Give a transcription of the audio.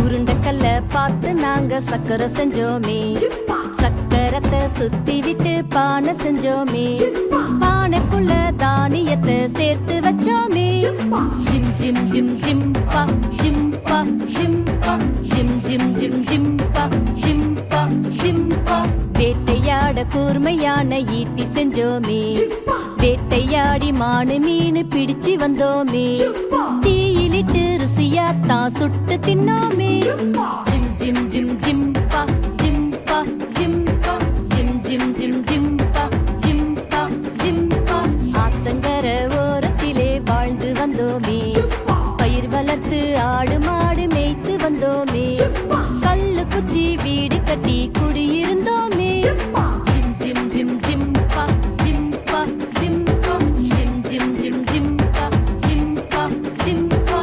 உருண்டக்கல்ல பார்த்து நாங்க சக்கரை செஞ்சோமே, சக்கரத்தை சுத்தி விட்டு பானை செஞ்சோமே, பானைக்குள்ள தானியத்தை சேர்த்து வச்சோமே. ஜிம் ஜிம் ஜிம் ஜிம்பா ஜிம்பா ஜிம்பா ஜிம் ஜிம் ஜிம் ஜிம்பா ஜிம்பா ஜிம்பா. வேட்டையாட கூர்மையான ஈட்டி செஞ்சோமே, வேட்டையாடி மானு மீன் பிடிச்சு வந்தோமே, தீயிலிட்டு ருசியாத்தான் சுட்டு தின்னோமே. ஜிம் ஜிம் ஜிம் ஜிம்பா ஜிம்பா ஜிம்பா ஜிம் ஜிம் ஜிம் ஜிம்பா ஜிம்பா ஜிம்பா. ஆத்தங்கர ஓரத்திலே வாழ்ந்து வந்தோமே, பயிர் வளர்த்து ஆடு மாடு மேய்த்து வந்தோமே, கல்லு குச்சி வீடு கட்டி குடியிருந்தோமே. ஜிம் ஜிம் ஜிம் ஜிம்பா ஜிம்பா ஜிம்பா ஜிம் ஜிம் ஜிம் ஜிம்பா ஜிம்பா ஜிம்பா.